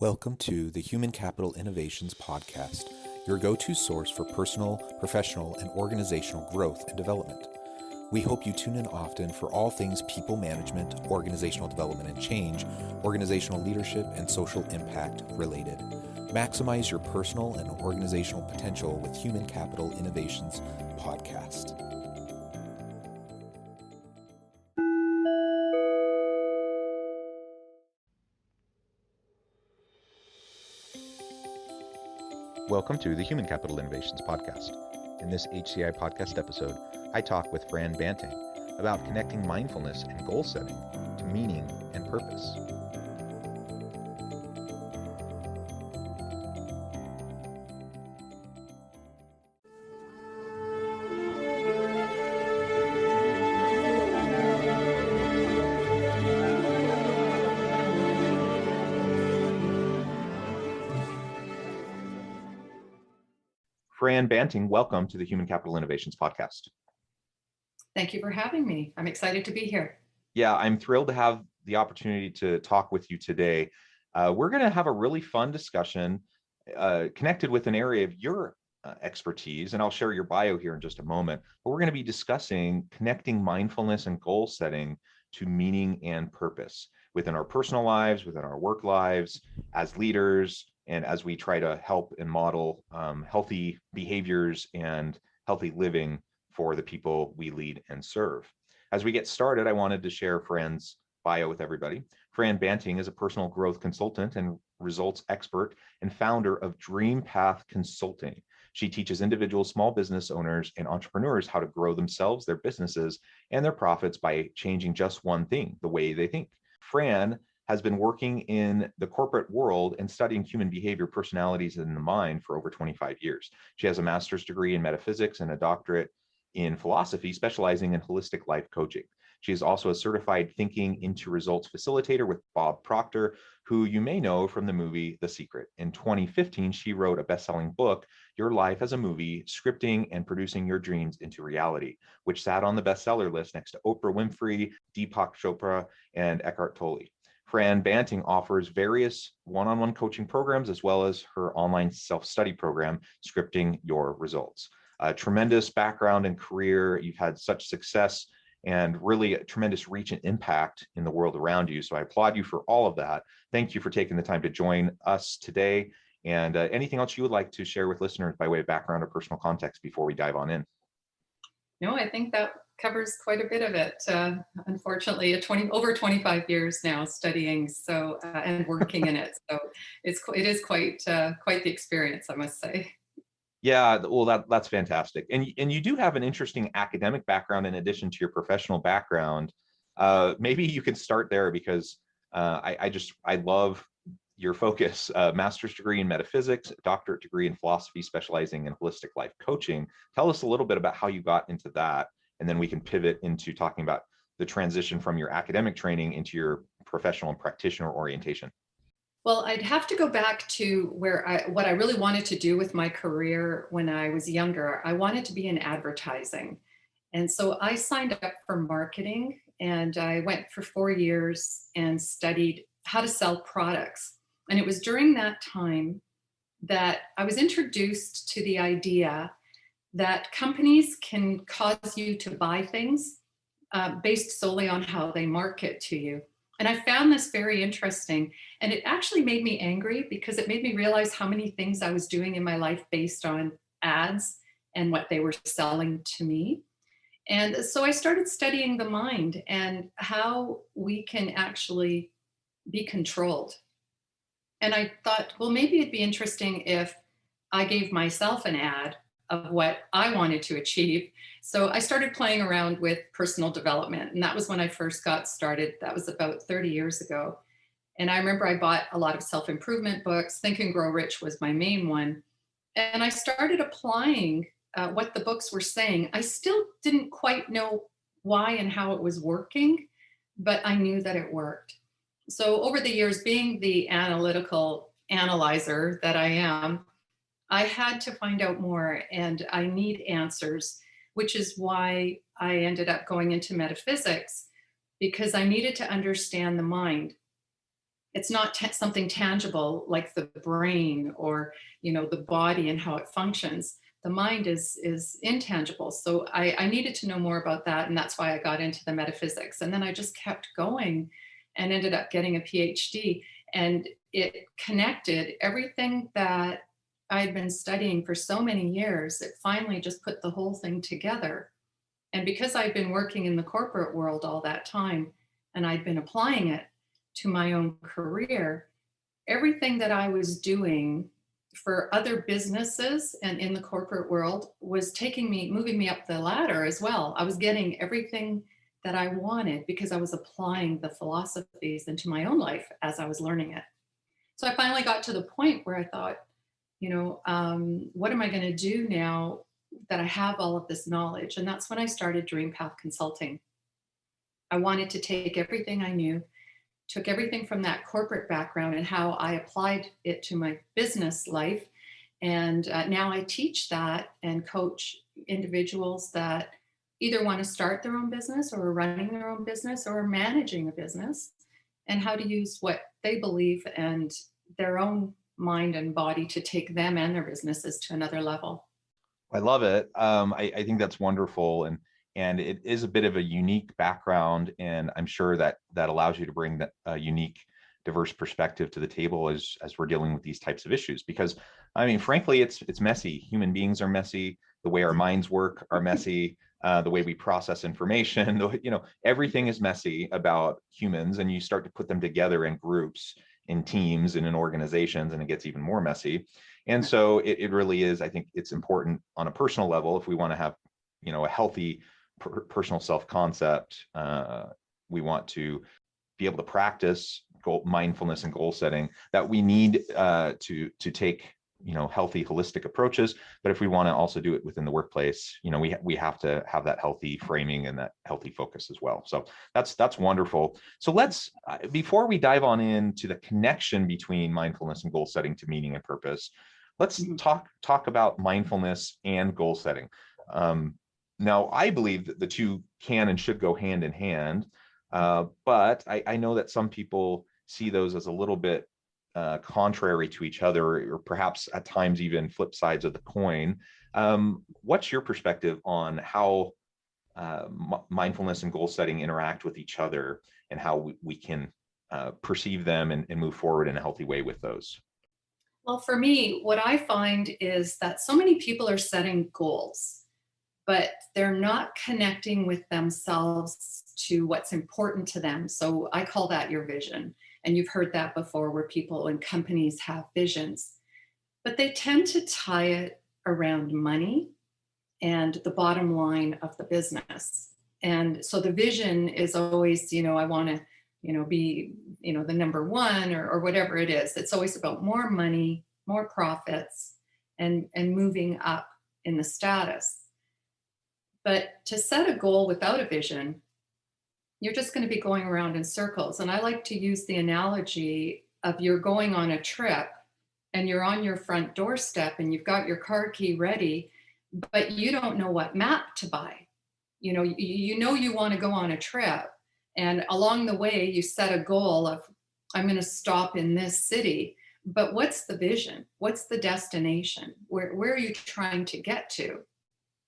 Welcome to the Human Capital Innovations Podcast, your go-to source for personal, professional, and organizational growth and development. We hope you tune in often for all things people management, organizational development and change, organizational leadership, and social impact related. Maximize your personal and organizational potential with Human Capital Innovations Podcast. Welcome to the Human Capital Innovations Podcast. In this HCI podcast episode, I talk with Fran Banting about connecting mindfulness and goal setting to meaning and purpose. Fran Banting, welcome to the Human Capital Innovations Podcast. Thank you for having me. I'm excited to be here. Yeah, I'm thrilled to have the opportunity to talk with you today. We're going to have a really fun discussion connected with an area of your expertise, and I'll share your bio here in just a moment. But we're going to be discussing connecting mindfulness and goal setting to meaning and purpose within our personal lives, within our work lives, as leaders, and as we try to help and model healthy behaviors and healthy living for the people we lead and serve. As we get started, I wanted to share Fran's bio with everybody. Fran Banting is a personal growth consultant and results expert and founder of Dream Path Consulting. She teaches individual small business owners and entrepreneurs how to grow themselves, their businesses, and their profits by changing just one thing, the way they think. Fran has been working in the corporate world and studying human behavior, personalities, and the mind for over 25 years. She has a master's degree in metaphysics and a doctorate in philosophy, specializing in holistic life coaching. She is also a certified thinking into results facilitator with Bob Proctor, who you may know from the movie The Secret. In 2015, she wrote a best-selling book, Your Life as a Movie, Scripting and Producing Your Dreams into Reality, which sat on the bestseller list next to Oprah Winfrey, Deepak Chopra, and Eckhart Tolle. Fran Banting offers various one-on-one coaching programs, as well as her online self-study program, Scripting Your Results. A tremendous background and career. You've had such success and really a tremendous reach and impact in the world around you. So I applaud you for all of that. Thank you for taking the time to join us today. And anything else you would like to share with listeners by way of background or personal context before we dive on in? No, I think that covers quite a bit of it. Unfortunately, over 25 years now studying and working in it. So it is quite the experience, I must say. Yeah, well, that's fantastic. And you do have an interesting academic background in addition to your professional background. Maybe you could start there because I love your focus. Master's degree in metaphysics, doctorate degree in philosophy, specializing in holistic life coaching. Tell us a little bit about how you got into that, and then we can pivot into talking about the transition from your academic training into your professional and practitioner orientation. Well, I'd have to go back to what I really wanted to do with my career when I was younger. I wanted to be in advertising. And so I signed up for marketing, and I went for 4 years and studied how to sell products. And it was during that time that I was introduced to the idea that companies can cause you to buy things based solely on how they market to you. And I found this very interesting. And it actually made me angry because it made me realize how many things I was doing in my life based on ads and what they were selling to me. And so I started studying the mind and how we can actually be controlled. And I thought, well, maybe it'd be interesting if I gave myself an ad of what I wanted to achieve. So I started playing around with personal development. And that was when I first got started. That was about 30 years ago. And I remember I bought a lot of self-improvement books. Think and Grow Rich was my main one. And I started applying what the books were saying. I still didn't quite know why and how it was working, but I knew that it worked. So over the years, being the analytical analyzer that I am, I had to find out more, and I need answers, which is why I ended up going into metaphysics, because I needed to understand the mind. It's not something tangible like the brain or, the body and how it functions. The mind is intangible. So I needed to know more about that. And that's why I got into the metaphysics. And then I just kept going and ended up getting a PhD. And it connected everything that I'd been studying for so many years. It finally just put the whole thing together. And because I'd been working in the corporate world all that time and I'd been applying it to my own career, everything that I was doing for other businesses and in the corporate world was moving me up the ladder as well. I was getting everything that I wanted because I was applying the philosophies into my own life as I was learning it. So I finally got to the point where I thought, what am I going to do now that I have all of this knowledge? And that's when I started Dream Path Consulting. I wanted to take everything I knew, took everything from that corporate background and how I applied it to my business life. And now I teach that and coach individuals that either want to start their own business or are running their own business or managing a business, and how to use what they believe and their own mind and body to take them and their businesses to another level. I love it. I think that's wonderful, and it is a bit of a unique background, and I'm sure that allows you to bring that unique, diverse perspective to the table as we're dealing with these types of issues. Because I mean, frankly, it's messy. Human beings are messy. The way our minds work are messy. The way we process information, everything is messy about humans, and you start to put them together in groups, in teams, and in organizations, and it gets even more messy. And so it really is, I think it's important on a personal level if we want to have, a healthy personal self-concept. We want to be able to practice mindfulness and goal setting, that we need to take, healthy holistic approaches. But if we want to also do it within the workplace, we have to have that healthy framing and that healthy focus as well. So that's wonderful. So let's before we dive on into the connection between mindfulness and goal setting to meaning and purpose, let's talk about mindfulness and goal setting. Now, I believe that the two can and should go hand in hand, but I know that some people see those as a little bit contrary to each other, or perhaps at times even flip sides of the coin. What's your perspective on how mindfulness and goal setting interact with each other, and how we can perceive them and move forward in a healthy way with those? Well, for me, what I find is that so many people are setting goals, but they're not connecting with themselves to what's important to them. So I call that your vision. And you've heard that before, where people and companies have visions, but they tend to tie it around money and the bottom line of the business. And so the vision is always, I want to, be, the number one, or whatever it is. It's always about more money, more profits, and moving up in the status. But to set a goal without a vision, you're just going to be going around in circles. And I like to use the analogy of you're going on a trip and you're on your front doorstep and you've got your car key ready, but you don't know what map to buy. You want to go on a trip, and along the way you set a goal of, I'm going to stop in this city. But what's the vision? What's the destination? Where are you trying to get to?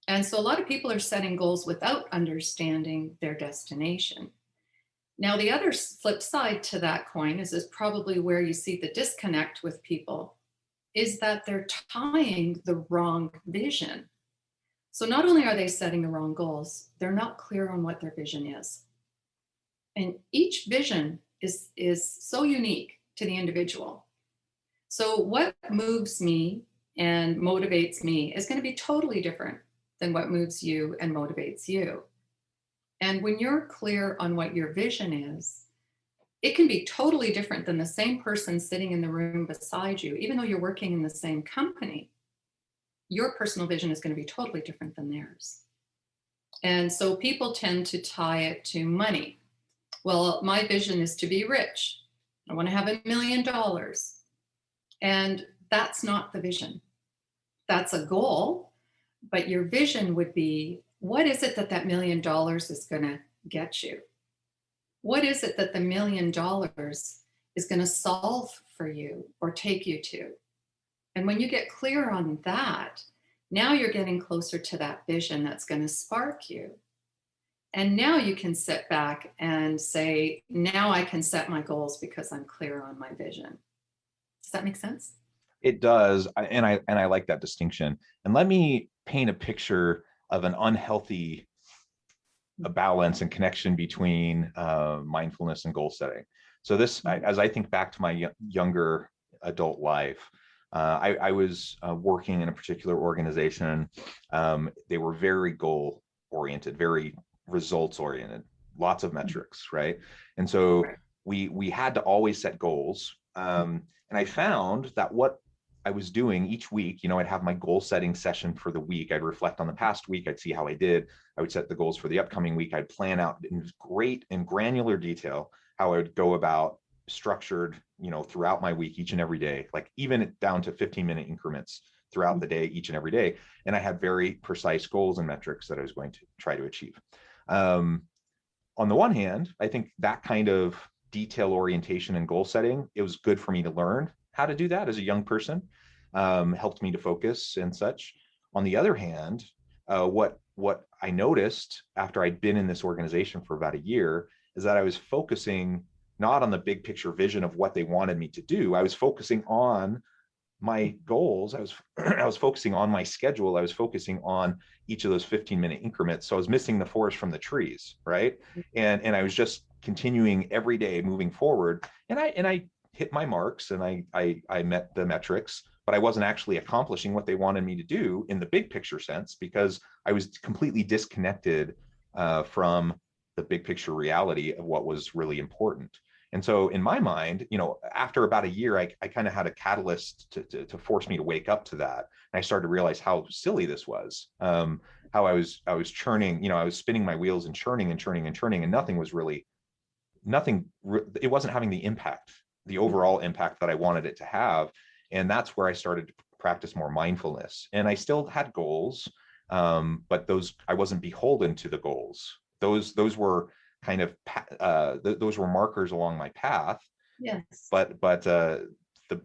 And so a lot of people are setting goals without understanding their destination. Now, the other flip side to that coin is probably where you see the disconnect with people, is that they're tying the wrong vision. So not only are they setting the wrong goals, they're not clear on what their vision is. And each vision is so unique to the individual. So what moves me and motivates me is going to be totally different than what moves you and motivates you. And when you're clear on what your vision is, it can be totally different than the same person sitting in the room beside you. Even though you're working in the same company, your personal vision is going to be totally different than theirs. And so people tend to tie it to money. Well, my vision is to be rich. I want to have $1 million. And that's not the vision. That's a goal. But your vision would be, what is it that $1 million is going to get you? What is it that the $1 million is going to solve for you or take you to. And when you get clear on that, now you're getting closer to that vision that's going to spark you. And now you can sit back and say, now I can set my goals because I'm clear on my vision. Does that make sense? It does, and I like that distinction. And let me paint a picture of an unhealthy balance and connection between mindfulness and goal setting. So this, as I think back to my younger adult life, I was working in a particular organization. They were very goal oriented, very results oriented, lots of metrics, right? And so we had to always set goals. And I found that what I was doing each week, I'd have my goal setting session for the week. I'd reflect on the past week. I'd see how I did. I would set the goals for the upcoming week. I'd plan out in great and granular detail how I would go about structured, throughout my week, each and every day, like even down to 15-minute increments throughout the day, each and every day. And I had very precise goals and metrics that I was going to try to achieve. On the one hand, I think that kind of detail orientation and goal setting, it was good for me to learn how to do that as a young person, helped me to focus and such. On the other hand, what I noticed after I'd been in this organization for about a year is that I was focusing not on the big picture vision of what they wanted me to do. I was focusing on my goals. I was focusing on my schedule. I was focusing on each of those 15-minute increments. So I was missing the forest from the trees, right? And I was just continuing every day moving forward. And I hit my marks and I met the metrics, but I wasn't actually accomplishing what they wanted me to do in the big picture sense because I was completely disconnected from the big picture reality of what was really important. And so in my mind, after about a year, I kind of had a catalyst to force me to wake up to that. And I started to realize how silly this was, how I was churning, I was spinning my wheels and churning and churning and churning, and it wasn't having the impact, the overall impact that I wanted it to have. And that's where I started to practice more mindfulness. And I still had goals, but I wasn't beholden to the goals. Those were kind of those were markers along my path. Yes. But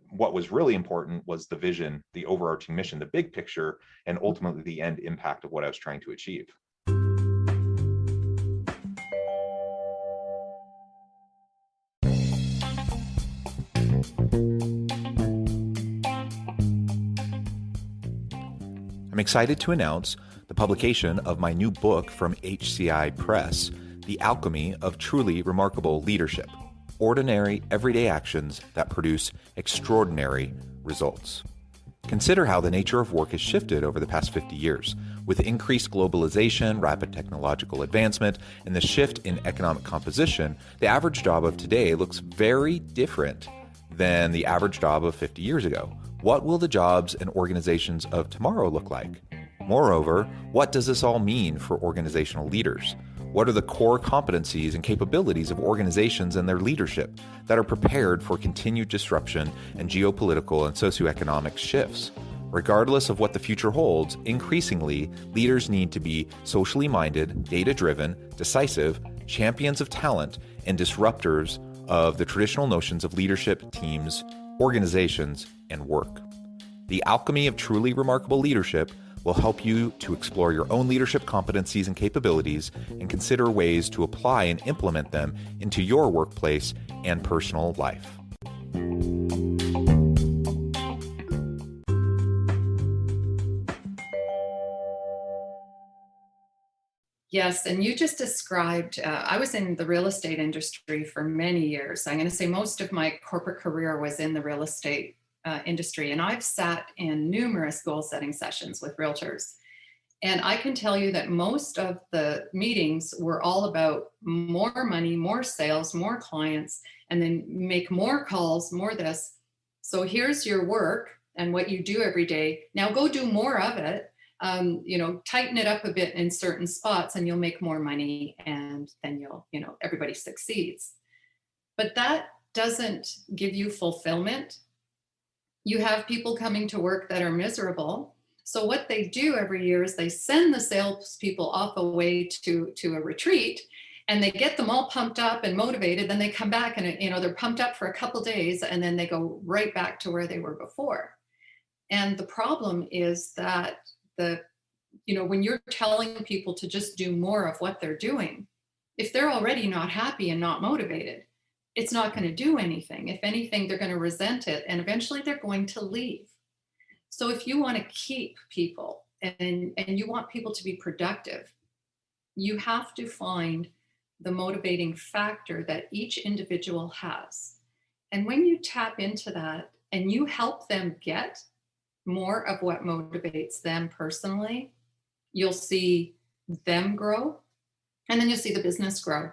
what was really important was the vision, the overarching mission, the big picture, and ultimately the end impact of what I was trying to achieve. I'm excited to announce the publication of my new book from HCI Press, The Alchemy of Truly Remarkable Leadership: Ordinary, Everyday Actions that Produce Extraordinary Results. Consider how the nature of work has shifted over the past 50 years. With increased globalization, rapid technological advancement, and the shift in economic composition, the average job of today looks very different than the average job of 50 years ago. What will the jobs and organizations of tomorrow look like? Moreover, what does this all mean for organizational leaders? What are the core competencies and capabilities of organizations and their leadership that are prepared for continued disruption and geopolitical and socioeconomic shifts? Regardless of what the future holds, increasingly, leaders need to be socially minded, data-driven, decisive, champions of talent, and disruptors of the traditional notions of leadership, teams, organizations, and work. The Alchemy of Truly Remarkable Leadership will help you to explore your own leadership competencies and capabilities and consider ways to apply and implement them into your workplace and personal life. Yes, and you just described, I was in the real estate industry for many years. I'm going to say most of my corporate career was in the real estate industry, and I've sat in numerous goal setting sessions with realtors. And I can tell you that most of the meetings were all about more money, more sales, more clients, and then make more calls, more this. So here's your work and what you do every day. Now go do more of it. Tighten it up a bit in certain spots and you'll make more money, and then everybody succeeds. But that doesn't give you fulfillment. You have people coming to work that are miserable. So what they do every year is they send the salespeople off away to a retreat, and they get them all pumped up and motivated. Then they come back and, they're pumped up for a couple days, and then they go right back to where they were before. And the problem is that when you're telling people to just do more of what they're doing, if they're already not happy and not motivated, it's not going to do anything. If anything, they're going to resent it, and eventually they're going to leave. So if you want to keep people and you want people to be productive, you have to find the motivating factor that each individual has. And when you tap into that and you help them get more of what motivates them personally, you'll see them grow, and then you'll see the business grow.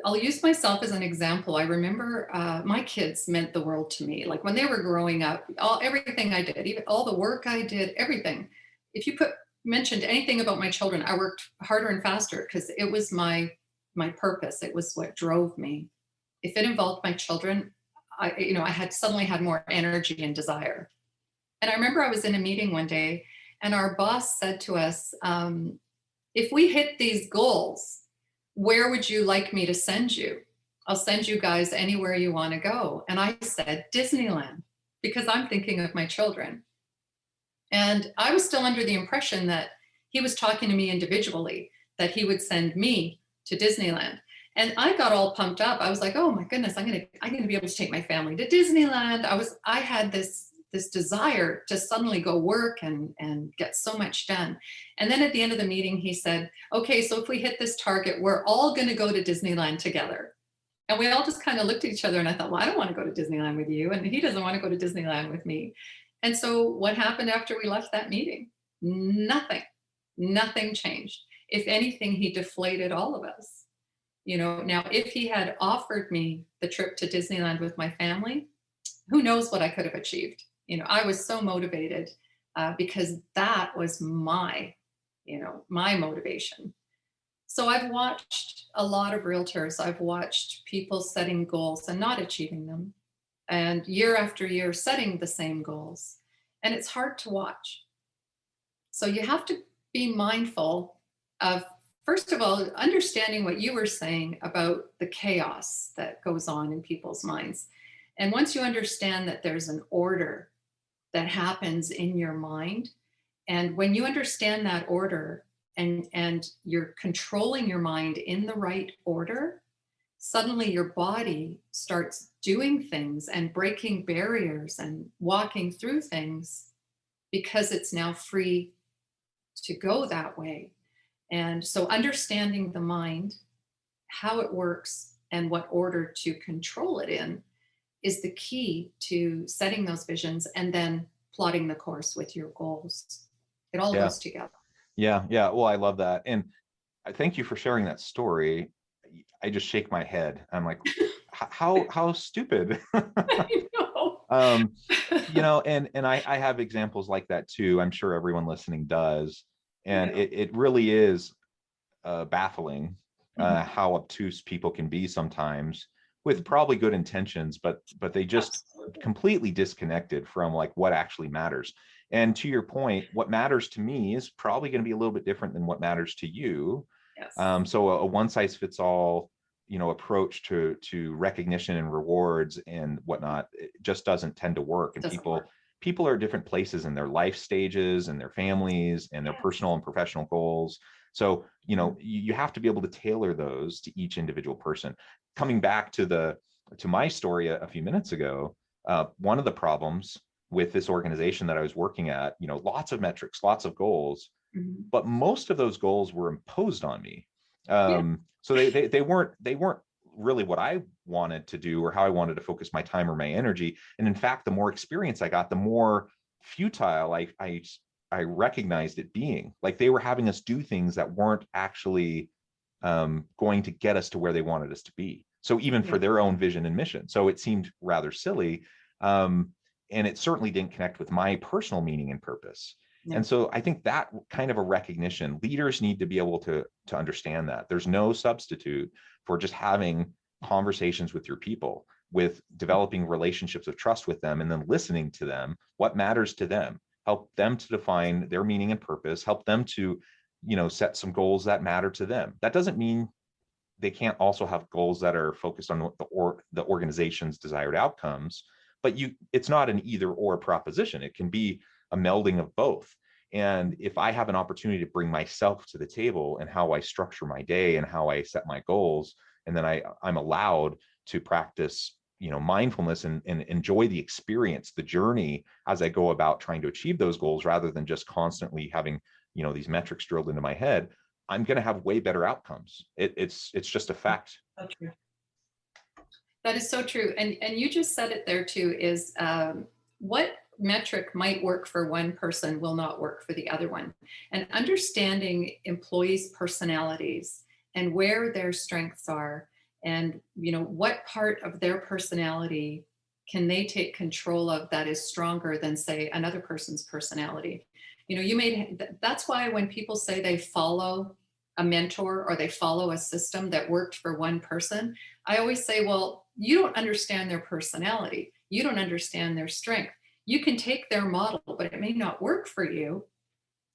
I'll use myself as an example. I remember my kids meant the world to me. Like when they were growing up, everything I did, even all the work I did, everything. If you mentioned anything about my children, I worked harder and faster because it was my purpose. It was what drove me. If it involved my children, I had suddenly had more energy and desire. And I remember I was in a meeting one day, and our boss said to us, if we hit these goals, where would you like me to send you? I'll send you guys anywhere you want to go. And I said, Disneyland, because I'm thinking of my children. And I was still under the impression that he was talking to me individually, that he would send me to Disneyland. And I got all pumped up. I was like, oh my goodness, I'm gonna be able to take my family to Disneyland. I had this desire to suddenly go work and get so much done. And then at the end of the meeting, he said, okay, so if we hit this target, we're all going to go to Disneyland together. And we all just kind of looked at each other, and I thought, well, I don't want to go to Disneyland with you, and he doesn't want to go to Disneyland with me. And so what happened after we left that meeting? Nothing changed. If anything, he deflated all of us. Now if he had offered me the trip to Disneyland with my family, who knows what I could have achieved. I was so motivated because that was my motivation. So I've watched a lot of realtors. I've watched people setting goals and not achieving them, and year after year setting the same goals. And it's hard to watch. So you have to be mindful of, first of all, understanding what you were saying about the chaos that goes on in people's minds. And once you understand that there's an order that happens in your mind, and when you understand that order and you're controlling your mind in the right order, suddenly your body starts doing things and breaking barriers and walking through things because it's now free to go that way. And so understanding the mind, how it works, and what order to control it in is the key to setting those visions and then plotting the course with your goals. It all goes together. Yeah. Well, I love that. And I thank you for sharing that story. I just shake my head. I'm like, how stupid. I know. And I have examples like that too. I'm sure everyone listening does. And it really is baffling how obtuse people can be sometimes, with probably good intentions, but they just completely disconnected from like what actually matters. And to your point, what matters to me is probably going to be a little bit different than what matters to you. Yes. So a one size fits all, approach to recognition and rewards and whatnot, it just doesn't tend to work. And people are at different places in their life stages and their families and their personal and professional goals. So, you have to be able to tailor those to each individual person. Coming back to my story a few minutes ago, one of the problems with this organization that I was working at, lots of metrics, lots of goals, but most of those goals were imposed on me. So they weren't really what I wanted to do or how I wanted to focus my time or my energy. And in fact, the more experience I got, the more futile I recognized it being. Like they were having us do things that weren't actually going to get us to where they wanted us to be. So even for their own vision and mission. So it seemed rather silly. And it certainly didn't connect with my personal meaning and purpose. And so I think that kind of a recognition, leaders need to be able to understand that there's no substitute for just having conversations with your people, with developing relationships of trust with them, and then listening to them, what matters to them, help them to define their meaning and purpose, help them to, set some goals that matter to them. That doesn't mean they can't also have goals that are focused on the organization's desired outcomes. But it's not an either or proposition. It can be a melding of both. And if I have an opportunity to bring myself to the table and how I structure my day and how I set my goals, and then I'm allowed to practice, mindfulness and enjoy the experience, the journey as I go about trying to achieve those goals, rather than just constantly having, these metrics drilled into my head, I'm going to have way better outcomes. It's just a fact. So true. That is so true. And you just said it there too, is what metric might work for one person will not work for the other one. And understanding employees' personalities and where their strengths are, and what part of their personality can they take control of that is stronger than, say, another person's personality. That's why when people say they follow a mentor or they follow a system that worked for one person, I always say, well, you don't understand their personality. You don't understand their strength. You can take their model, but it may not work for you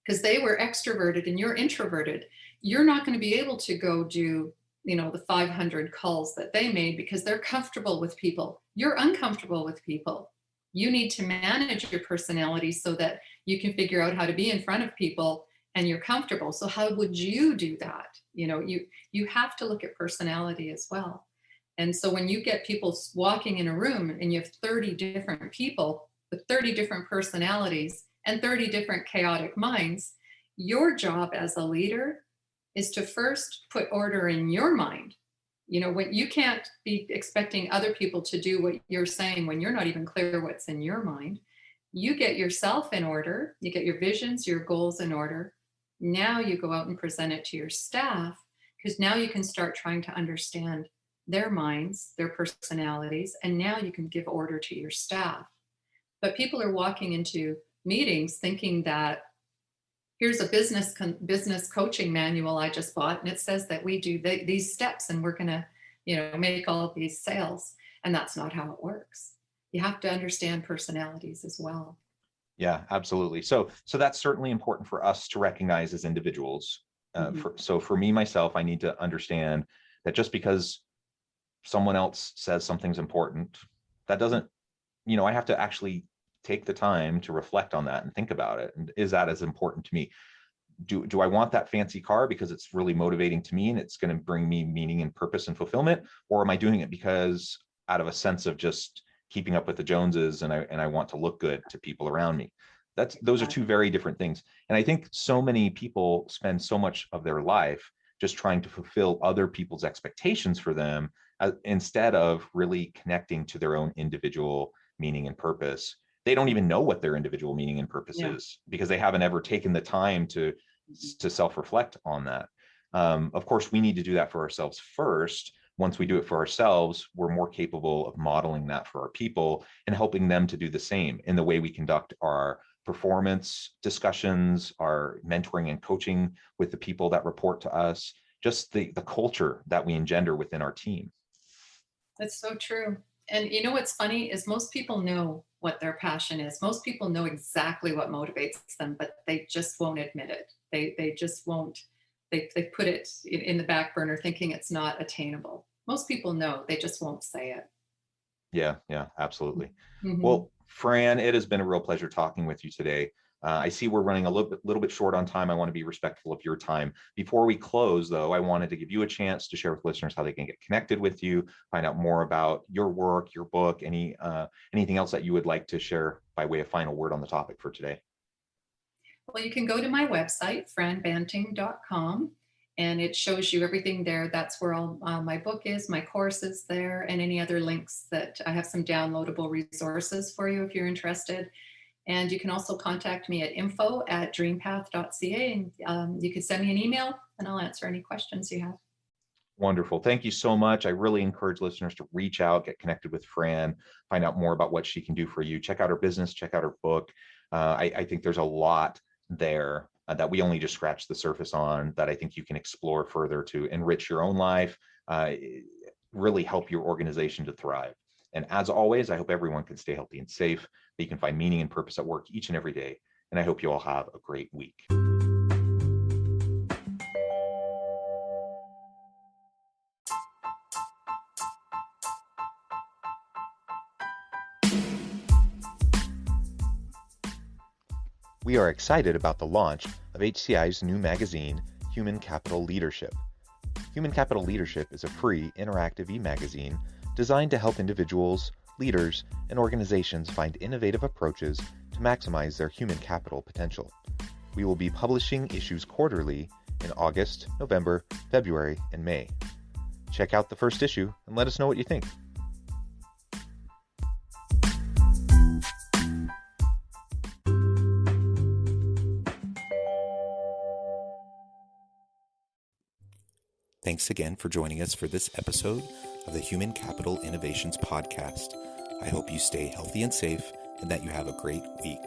because they were extroverted and you're introverted. You're not going to be able to go do, the 500 calls that they made because they're comfortable with people. You're uncomfortable with people. You need to manage your personality so that you can figure out how to be in front of people and you're comfortable. So how would you do that? You have to look at personality as well. And so when you get people walking in a room and you have 30 different people with 30 different personalities and 30 different chaotic minds, your job as a leader is to first put order in your mind. When you can't be expecting other people to do what you're saying when you're not even clear what's in your mind. You get yourself in order, you get your visions, your goals in order. Now you go out and present it to your staff, because now you can start trying to understand their minds, their personalities, and now you can give order to your staff. But people are walking into meetings thinking that here's a business coaching manual I just bought, and it says that we do these steps and we're going to, make all of these sales. And that's not how it works. You have to understand personalities as well. Yeah, absolutely. So that's certainly important for us to recognize as individuals. So for me, myself, I need to understand that just because someone else says something's important, that doesn't, I have to actually take the time to reflect on that and think about it. And is that as important to me? Do I want that fancy car because it's really motivating to me and it's going to bring me meaning and purpose and fulfillment? Or am I doing it because out of a sense of just keeping up with the Joneses and I want to look good to people around me? Those are two very different things. And I think so many people spend so much of their life just trying to fulfill other people's expectations for them, instead of really connecting to their own individual meaning and purpose. They don't even know what their individual meaning and purpose is because they haven't ever taken the time to self-reflect on that. Of course, we need to do that for ourselves first. Once we do it for ourselves, we're more capable of modeling that for our people and helping them to do the same in the way we conduct our performance discussions, our mentoring and coaching with the people that report to us, just the culture that we engender within our team. That's so true. And what's funny is most people know what their passion is. Most people know exactly what motivates them, but they just won't admit it. They just won't. They put it in the back burner thinking it's not attainable. Most people know, they just won't say it. Yeah, absolutely. Well, Fran, it has been a real pleasure talking with you today. I see we're running a little bit short on time. I want to be respectful of your time. Before we close, though, I wanted to give you a chance to share with listeners how they can get connected with you, find out more about your work, your book, anything else that you would like to share by way of final word on the topic for today. Well, you can go to my website, franbanting.com, and it shows you everything there. That's where all my book is, my course is there, and any other links that I have some downloadable resources for you if you're interested. And you can also contact me at info@dreampath.ca, and you can send me an email and I'll answer any questions you have. Wonderful. Thank you so much. I really encourage listeners to reach out, get connected with Fran, find out more about what she can do for you. Check out her business, check out her book. I think there's a lot there that we only just scratched the surface on that I think you can explore further to enrich your own life, really help your organization to thrive. And as always, I hope everyone can stay healthy and safe, that you can find meaning and purpose at work each and every day. And I hope you all have a great week. We are excited about the launch of HCI's new magazine, Human Capital Leadership. Human Capital Leadership is a free, interactive e-magazine designed to help individuals, leaders, and organizations find innovative approaches to maximize their human capital potential. We will be publishing issues quarterly in August, November, February, and May. Check out the first issue and let us know what you think. Thanks again for joining us for this episode of the Human Capital Innovations Podcast. I hope you stay healthy and safe and that you have a great week.